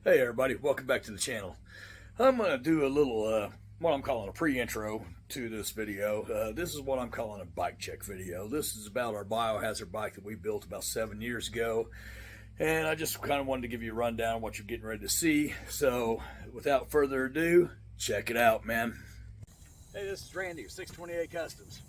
Hey everybody, welcome back to the channel. I'm going to do a little, what I'm calling a pre-intro to this video. This is what I'm calling a bike check video. This is about our biohazard bike that we built about 7 years ago. And I just kind of wanted to give you a rundown of what you're getting ready to see. So without further ado, check it out, man. Hey, this is Randy, 628 Customs.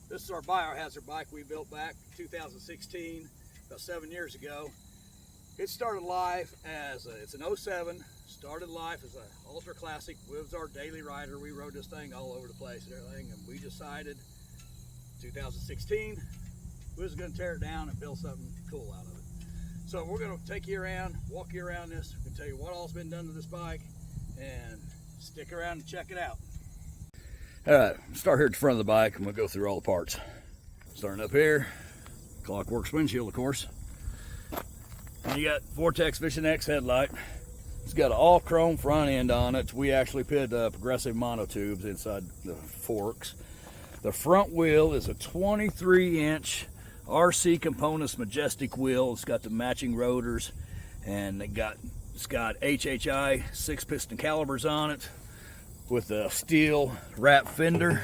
This is our biohazard bike we built back in 2016, about 7 years ago. It started life as it's an 07, started life as an ultra classic. It was our daily rider. We rode this thing all over the place and everything, and we decided 2016 we was going to tear it down and build something cool out of it. So we're going to take you around, walk you around this. We can tell you what all's been done to this bike, and stick around and check it out. All right, start here at the front of the bike and we'll go through all the parts. Starting up here, Clockworks windshield, of course. And you got Vortex Vision X headlight. It's got an all chrome front end on it. We actually put progressive monotubes inside the forks. The front wheel is a 23-inch RC Components Majestic wheel. It's got the matching rotors, and it's got HHI 6-piston calipers on it with a steel wrap fender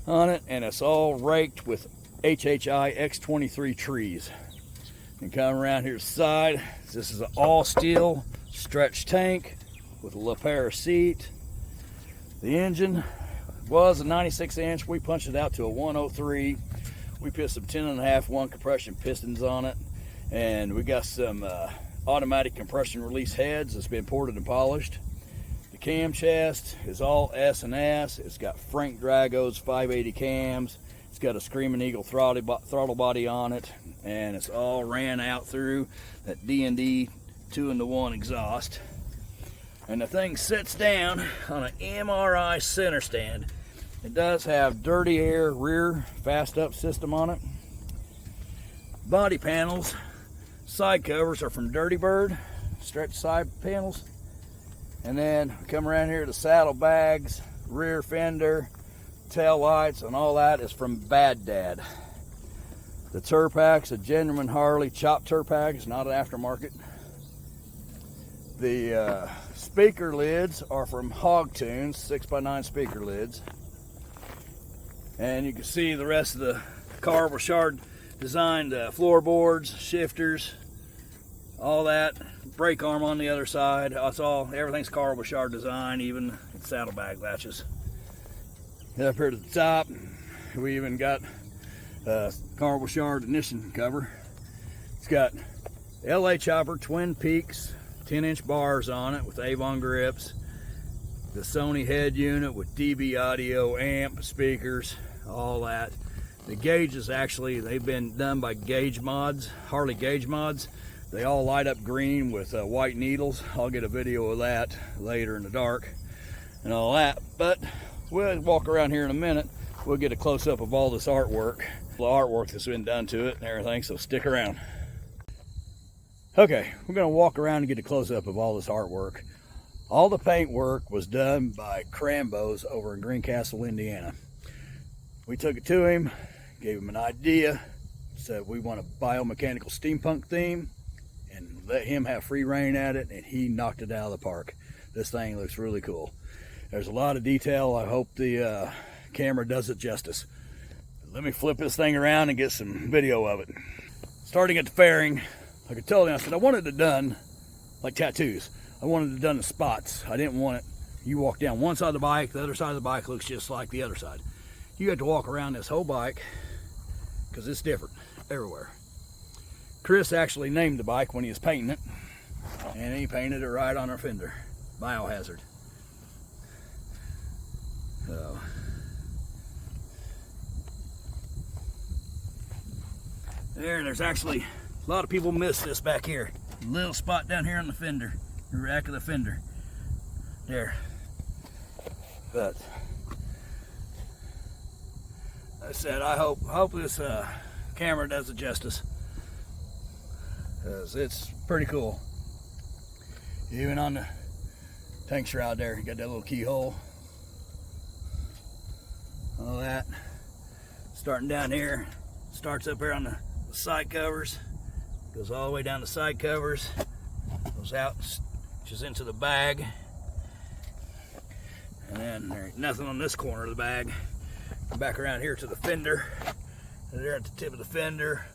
on it, and it's all raked with HHI X23 trees. And come around here to the side, this is an all steel stretch tank with a LaPera seat. The engine was a 96-inch. We punched it out to a 103. We put some 10.5 1 compression pistons on it, and we got some automatic compression release heads that's been ported and polished. The cam chest is all S&S. It's got Frank Drago's 580 cams. It's got a Screaming Eagle throttle body on it, and it's all ran out through that D&D 2-in-1 exhaust. And the thing sits down on an MRI center stand. It does have dirty air rear fast up system on it. Body panels, side covers are from Dirty Bird, stretch side panels. And then come around here to saddle bags, rear fender, tail lights, and all that is from Bad Dad. The Turpack's a genuine Harley chopped Turpack. It's not an aftermarket. The speaker lids are from Hog Tunes, 6x9 speaker lids. And you can see the rest of the Krambo shard designed floorboards, shifters, all that. Brake arm on the other side. Everything's Krambo shard design, even saddlebag latches. Up here to the top, we even got Krambo shard ignition cover. It's got LA Chopper Twin Peaks 10-inch bars on it with Avon grips. The Sony head unit with DB audio, amp, speakers, all that. The gauges, actually, they've been done by Gauge Mods, Harley Gauge Mods. They all light up green with white needles. I'll get a video of that later in the dark and all that. But we'll walk around here in a minute. We'll get a close-up of all this artwork. The artwork that's been done to it and everything, so stick around. Okay, we're going to walk around and get a close-up of all this artwork. All the paint work was done by Krambo's over in Greencastle, Indiana. We took it to him, gave him an idea, said we want a biomechanical steampunk theme, and let him have free reign at it, and he knocked it out of the park. This thing looks really cool. There's a lot of detail. I hope the camera does it justice. Let me flip this thing around and get some video of it. Starting at the fairing, like I told him, I said I wanted it done like tattoos. I wanted it done in spots. I didn't want it, you walk down one side of the bike, the other side of the bike looks just like the other side. You have to walk around this whole bike because it's different everywhere. Chris actually named the bike when he was painting it, and he painted it right on our fender. Biohazard. So there's actually a lot of people miss this back here. A little spot down here on the fender, the rack of the fender. There. But I said I hope this camera does it justice, because it's pretty cool. Even on the tank shroud there, you got that little keyhole. All that. Starting down here, starts up here on the side covers, goes all the way down the side covers, goes out which is into the bag. And then there ain't nothing on this corner of the bag. Back around here to the fender. And there at the tip of the fender,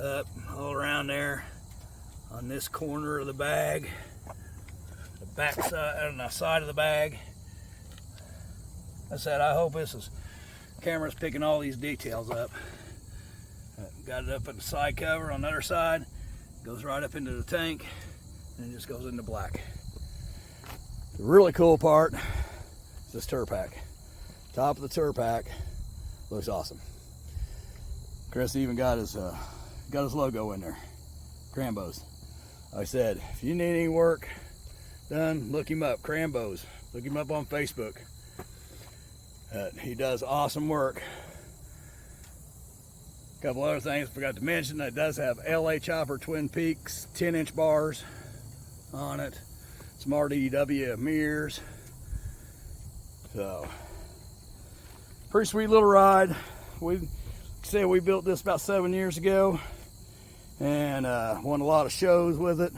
up all around there on this corner of the bag, the back side, on the side of the bag. I said, I hope camera's picking all these details up. Got it up at the side cover on the other side, goes right up into the tank, and it just goes into black. The really cool part is this tour pack. Top of the tour pack looks awesome. Chris even got his logo in there, Krambo's. Like I said, if you need any work done, look him up, Krambo's. Look him up on Facebook. He does awesome work. A couple other things I forgot to mention, that does have LA Chopper Twin Peaks 10-inch bars on it. Some RDW mirrors. So, pretty sweet little ride. We built this about 7 years ago and won a lot of shows with it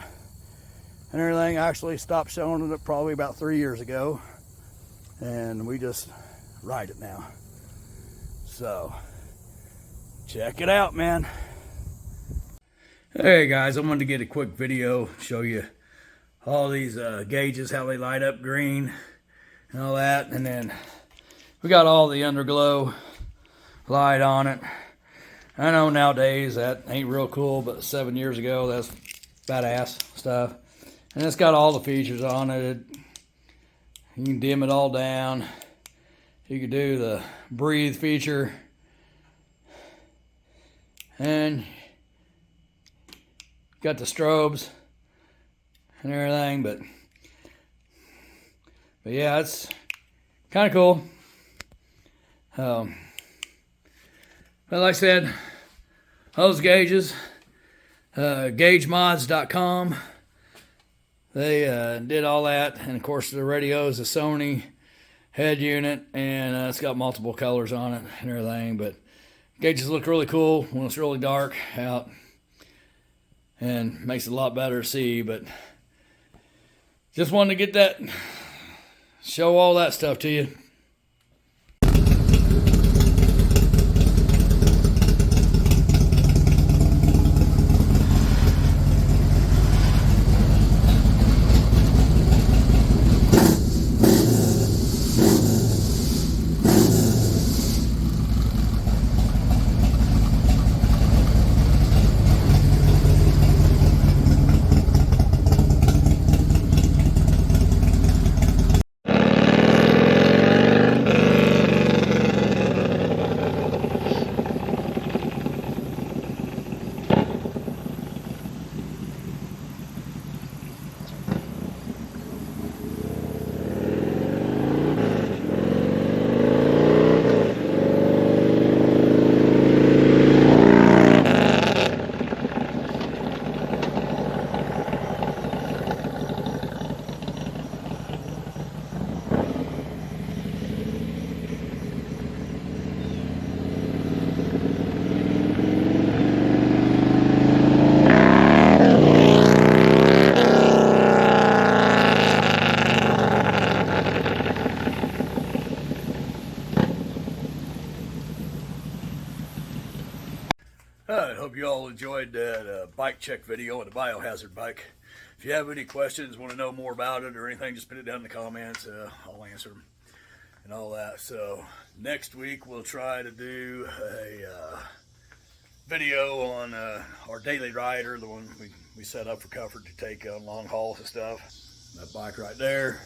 and everything. I actually stopped showing it probably about 3 years ago, and we just ride it now. So check it out, man. Hey guys, I wanted to get a quick video, show you all these gauges, how they light up green and all that. And then we got all the underglow light on it. I know nowadays that ain't real cool, but 7 years ago, that's badass stuff. And it's got all the features on it. You can dim it all down. You can do the breathe feature. And got the strobes and everything, but yeah, it's kind of cool. But like I said, those gauges, GaugeMods.com, they did all that. And of course the radio is a Sony head unit, and it's got multiple colors on it and everything. But gauges look really cool when it's really dark out, and makes it a lot better to see. But just wanted to get that, show all that stuff to you. I hope you all enjoyed that bike check video on the Biohazard bike. If you have any questions, want to know more about it or anything, just put it down in the comments. I'll answer them and all that. So next week we'll try to do a video on our daily rider, the one we set up for comfort to take on long hauls and stuff. That bike right there.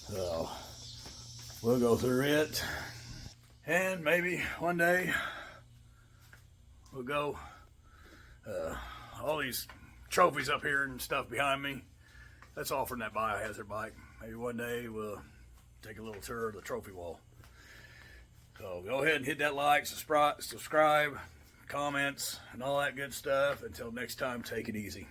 So we'll go through it, and maybe one day we'll go, all these trophies up here and stuff behind me, that's all from that Biohazard bike. Maybe one day we'll take a little tour of the trophy wall. So go ahead and hit that like, subscribe, comments, and all that good stuff. Until next time, take it easy.